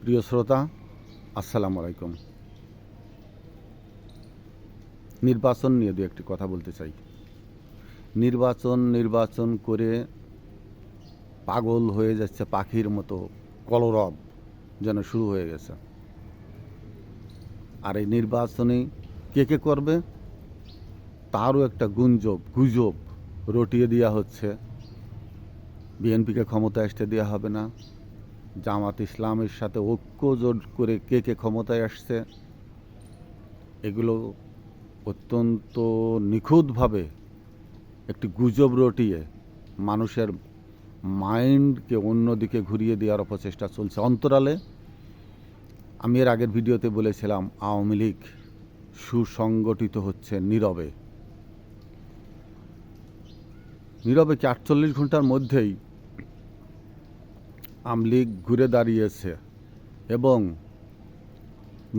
প্রিয় শ্রোতা, আসসালামু আলাইকুম। নির্বাচন নিয়ে দু একটি কথা বলতে চাই। নির্বাচন করে পাগল হয়ে যাচ্ছে পাখির মতো, কলরব যেন শুরু হয়ে গেছে। আর এই নির্বাচনে কে করবে তারও একটা গুজব রটিয়ে দেওয়া হচ্ছে। বিএনপিকে ক্ষমতায় আসতে দেওয়া হবে না, জামাত ইসলামের সাথে ঐক্য জোট করে কে ক্ষমতায় আসছে, এগুলো অত্যন্ত নিখুঁতভাবে একটি গুজব রটিয়ে মানুষের মাইন্ডকে অন্যদিকে ঘুরিয়ে দেওয়ার অপচেষ্টা চলছে। অন্তরালে আমি এর আগের ভিডিওতে বলেছিলাম আওয়ামী লীগ সুসংগঠিত হচ্ছে নীরবে কি 48 ঘন্টার মধ্যেই আওয়ামী লীগ ঘুরে দাঁড়িয়েছে এবং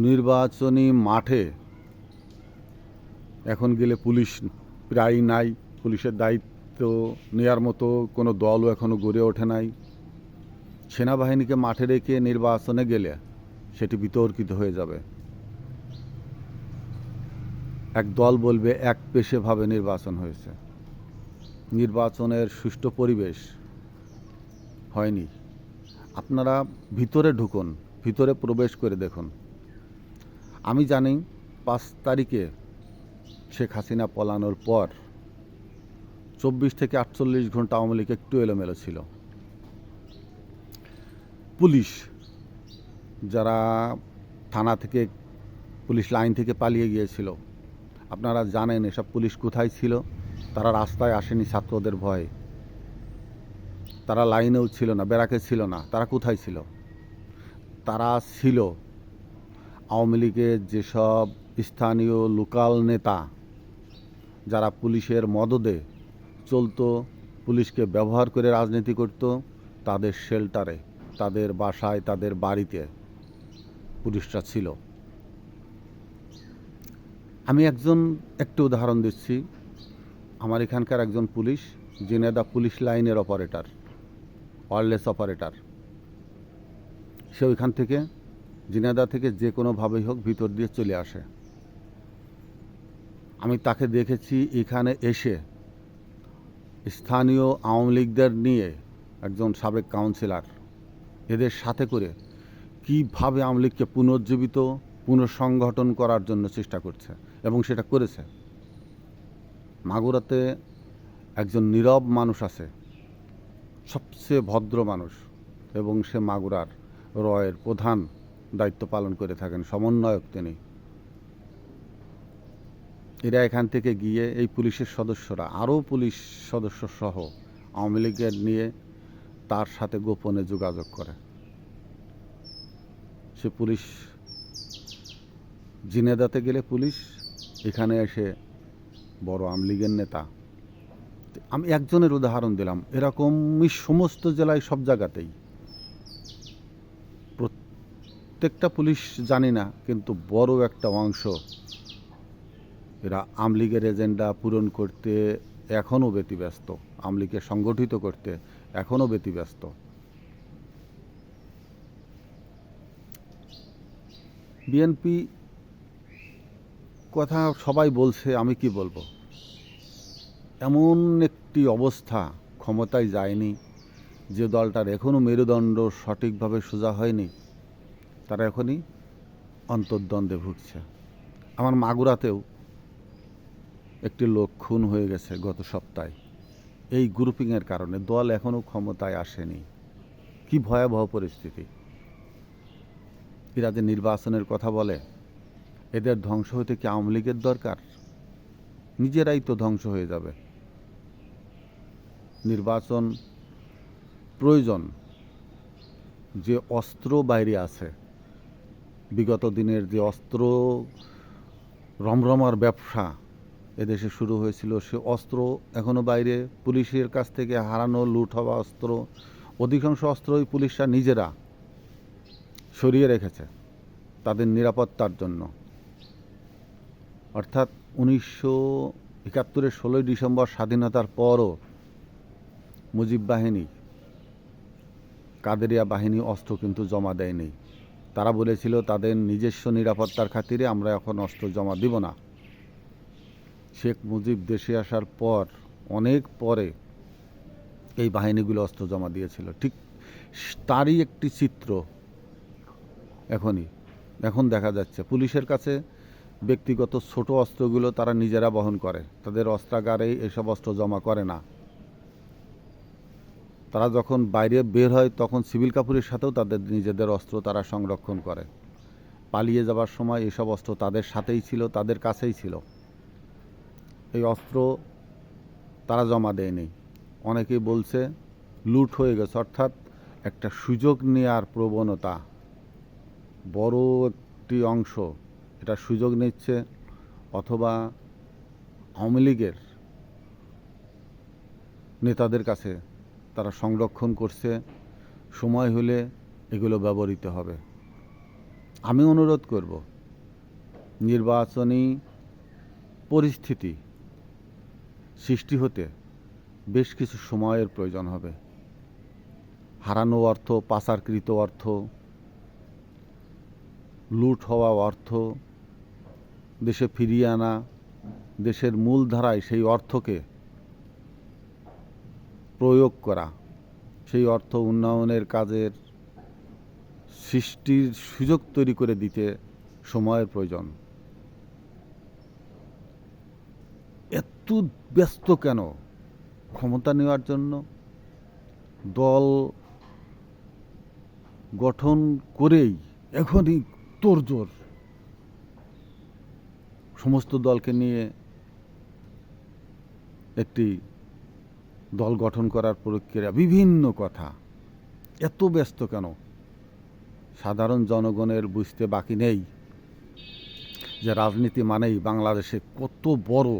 নির্বাচনী মাঠে এখন গেলে পুলিশ প্রায় নাই, পুলিশের দায়িত্ব নেওয়ার মতো কোনো দলও এখনও গড়ে ওঠে নাই। সেনাবাহিনীকে মাঠে রেখে নির্বাচনে গেলে সেটি বিতর্কিত হয়ে যাবে। এক দল বলবে একপেশেভাবে নির্বাচন হয়েছে, নির্বাচনের সুষ্ঠু পরিবেশ হয়নি। আপনারা ভিতরে ঢুকুন, ভিতরে প্রবেশ করে দেখুন। আমি জানি 5 তারিখে শেখ হাসিনা পলানোর পর 24 থেকে 48 ঘন্টা আওয়ামী লীগ একটু এলোমেলো ছিল। পুলিশ যারা থানা থেকে, পুলিশ লাইন থেকে পালিয়ে গিয়েছিল, আপনারা জানেন এসব পুলিশ কোথায় ছিল। তারা রাস্তায় আসেনি ছাত্রদের ভয়ে, তারা লাইনেও ছিল না, ব্যারাকে ছিল না। তারা কোথায় ছিল? তারা ছিল আওয়ামী লীগের যেসব স্থানীয় লোকাল নেতা যারা পুলিশের মদদে চলতো, পুলিশকে ব্যবহার করে রাজনীতি করত, তাদের শেল্টারে, তাদের বাসায়, তাদের বাড়িতে পুলিশরা ছিল। আমি একটু উদাহরণ দিচ্ছি। আমার এখানকার একজন পুলিশ, ঝিনাইদহ পুলিশ লাইনের অপারেটর, ওয়্যারলেস অপারেটর, সে ওইখান থেকে ঝিনাইদহ থেকে যে কোনোভাবেই হোক ভিতর দিয়ে চলে আসে। আমি তাকে দেখেছি এখানে এসে স্থানীয় আওয়ামী লীগদের নিয়ে, একজন সাবেক কাউন্সিলর, এদের সাথে করে কীভাবে আওয়ামী লীগকে পুনর্জীবিত, পুনঃসংগঠন করার জন্য চেষ্টা করছে, এবং সেটা করেছে। মাগুরাতে একজন নীরব মানুষ আছে, সবচেয়ে ভদ্র মানুষ, এবং সে মাগুরার রয়ের প্রধান দায়িত্ব পালন করে থাকেন, সমন্বয়ক তিনি। এরা এখান থেকে গিয়ে এই পুলিশের সদস্যরা, আরও পুলিশ সদস্য সহ আওয়ামী লীগের নিয়ে তার সাথে গোপনে যোগাযোগ করে। সে পুলিশ ঝিনাইদহতে গেলে পুলিশ, এখানে এসে বড় আওয়ামী লীগের নেতা। আমি একজনের উদাহরণ দিলাম, এরকমই সমস্ত জেলায় সব জায়গাতেই। প্রত্যেকটা পুলিশ জানি না, কিন্তু বড় একটা অংশ এরা আওয়ামী লীগের এজেন্ডা পূরণ করতে এখনও ব্যতিব্যস্ত, আওয়ামী লীগকে সংগঠিত করতে এখনও ব্যতিব্যস্ত। বিএনপি কথা সবাই বলছে, আমি কি বলবো। এমন একটি অবস্থা, ক্ষমতায় যায়নি যে দলটার এখনও মেরুদণ্ড সঠিকভাবে সোজা হয়নি, তারা এখনই অন্তর্দ্বন্দ্বে ভুগছে। আমার মাগুরাতেও একটি লোক খুন হয়ে গেছে গত সপ্তাহে, এই গ্রুপিংয়ের কারণে। দল এখনও ক্ষমতায় আসেনি। কি ভয়াবহ পরিস্থিতি। এরা যে নির্বাচনের কথা বলে, এদের ধ্বংস হতে কি আওয়ামী লীগের দরকার? নিজেরাই তো ধ্বংস হয়ে যাবে। নির্বাচন প্রয়োজন। যে অস্ত্র বাইরে আছে, বিগত দিনের যে অস্ত্র রমরমার ব্যবসা এদেশে শুরু হয়েছিল, সে অস্ত্র এখনও বাইরে। পুলিশের কাছ থেকে হারানো, লুট হওয়া অস্ত্র, অধিকাংশ অস্ত্রই পুলিশরা নিজেরা সরিয়ে রেখেছে তাদের নিরাপত্তার জন্য। অর্থাৎ 1971-এর 16ই ডিসেম্বর স্বাধীনতার পরও মুজিব বাহিনী, কাদেরিয়া বাহিনী অস্ত্র কিন্তু জমা দেয়নি। তারা বলেছিল তাদের নিজস্ব নিরাপত্তার খাতিরে আমরা এখন অস্ত্র জমা দিব না। শেখ মুজিব দেশে আসার পর অনেক পরে এই বাহিনীগুলো অস্ত্র জমা দিয়েছিল। ঠিক তারই একটি চিত্র এখন দেখা যাচ্ছে। পুলিশের কাছে ব্যক্তিগত ছোট অস্ত্রগুলো তারা নিজেরা বহন করে, তাদের অস্ত্রাগারে এসব অস্ত্র জমা করে না। তারা যখন বাইরে বের হয় তখন সিভিল কাপুরের সাথেও তাদের নিজেদের অস্ত্র তারা সংরক্ষণ করে। পালিয়ে যাবার সময় এসব অস্ত্র তাদের সাথেই ছিল, তাদের কাছেই ছিল। এই অস্ত্র তারা জমা দেয়নি। অনেকেই বলছে লুট হয়ে গেছে, অর্থাৎ একটা সুযোগ নেওয়ার প্রবণতা, বড় একটি অংশ এটা সুযোগ নিচ্ছে, অথবা আওয়ামী লীগের নেতাদের কাছে তারা সংরক্ষণ করছে, সময় হলে এগুলো ব্যবহৃত হবে। আমি অনুরোধ করব, নির্বাচনী পরিস্থিতি সৃষ্টি হতে বেশ কিছু সময়ের প্রয়োজন হবে। হারানো অর্থ, পাচারকৃত অর্থ, লুট হওয়া অর্থ দেশে ফিরিয়ে আনা, দেশের মূলধারায় সেই অর্থকে প্রয়োগ করা, সেই অর্থ উন্নয়নের কাজের সৃষ্টির সুযোগ তৈরি করে দিতে সময়ের প্রয়োজন। এত ব্যস্ত কেন ক্ষমতা নেওয়ার জন্য? দল গঠন করেই এখনই তোড়জোড়, সমস্ত দলকে নিয়ে একটি দল গঠন করার প্রক্রিয়া, বিভিন্ন কথা। এত ব্যস্ত কেন? সাধারণ জনগণের বুঝতে বাকি নেই যে রাজনীতি মানেই বাংলাদেশে কত বড়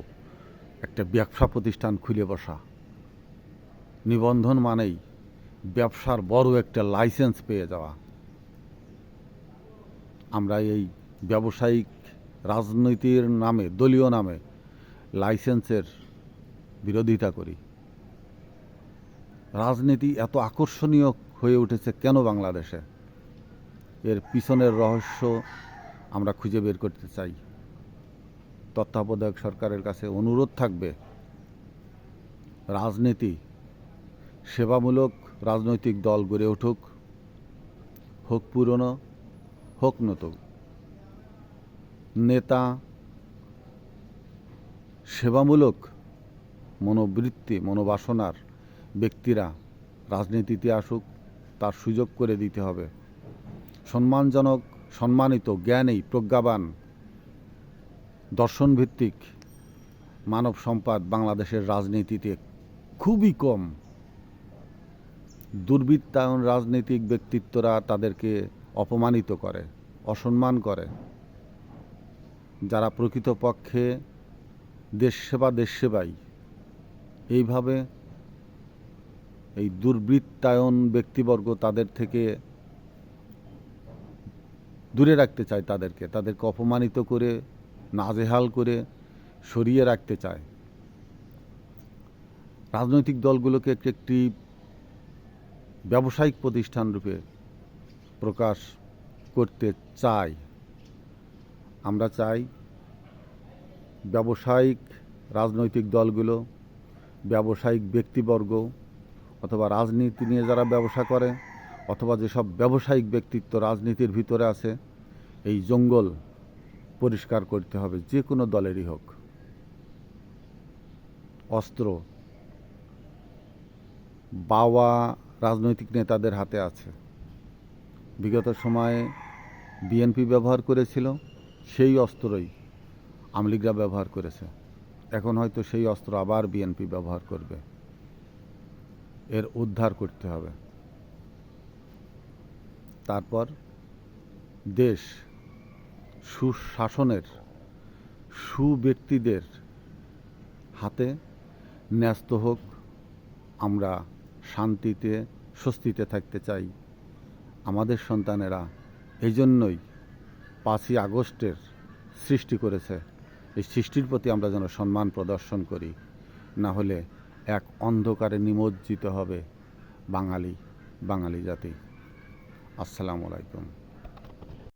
একটা ব্যবসা প্রতিষ্ঠান খুলে বসা। নিবন্ধন মানেই ব্যবসার বড় একটা লাইসেন্স পেয়ে যাওয়া। আমরা এই ব্যবসায়িক রাজনীতির নামে, দলীয় নামে লাইসেন্সের বিরোধিতা করি। রাজনীতি এত আকর্ষণীয় হয়ে উঠেছে কেন বাংলাদেশে? এর পিছনের রহস্য আমরা খুঁজে বের করতে চাই। তত্ত্বাবধায়ক সরকারের কাছে অনুরোধ থাকবে, রাজনীতি সেবামূলক রাজনৈতিক দল গড়ে উঠুক, হোক পুরনো হোক নতুন। নেতা সেবামূলক মনোবৃত্তি, মনোবাসনার ব্যক্তিরা রাজনীতিতে আসুক, তার সুযোগ করে দিতে হবে। সম্মানজনক, সম্মানিত, জ্ঞানী, প্রজ্ঞাবান, দর্শনভিত্তিক মানব সম্পদ বাংলাদেশের রাজনীতিতে খুবই কম। দুর্বৃত্তায়ন রাজনৈতিক ব্যক্তিত্বরা তাদেরকে অপমানিত করে, অসম্মান করে। যারা প্রকৃতপক্ষে দেশসেবাই, এইভাবে এই দুর্বৃত্তায়ন ব্যক্তিবর্গ তাদের থেকে দূরে রাখতে চায়, তাদেরকে অপমানিত করে, নাজেহাল করে সরিয়ে রাখতে চায়। রাজনৈতিক দলগুলোকে একটি ব্যবসায়িক প্রতিষ্ঠান রূপে প্রকাশ করতে চাই। আমরা চাই ব্যবসায়িক রাজনৈতিক দলগুলো, ব্যবসায়িক ব্যক্তিবর্গ, অথবা রাজনীতি নিয়ে যারা ব্যবসা করে, অথবা যেসব ব্যবসায়িক ব্যক্তিত্ব রাজনীতির ভিতরে আছে, এই জঙ্গল পরিষ্কার করতে হবে, যে কোনো দলেরই হোক। অস্ত্র বাওয়া রাজনৈতিক নেতাদের হাতে আছে। বিগত সময়ে বিএনপি ব্যবহার করেছিল, সেই অস্ত্রই আওয়ামী লীগরা ব্যবহার করেছে। এখন হয়তো সেই অস্ত্র আবার বিএনপি ব্যবহার করবে। এর উদ্ধার করতে হবে। তারপর দেশ সুশাসনের, সুব্যক্তিদের হাতে ন্যস্ত হোক। আমরা শান্তিতে, স্বস্তিতে থাকতে চাই। আমাদের সন্তানেরা এই জন্যই 5ই আগস্টের সৃষ্টি করেছে। এই সৃষ্টির প্রতি আমরা যেন সম্মান প্রদর্শন করি, না হলে এক অন্ধকারে নিমজ্জিত হবে বাঙালি জাতি। আসসালামু আলাইকুম।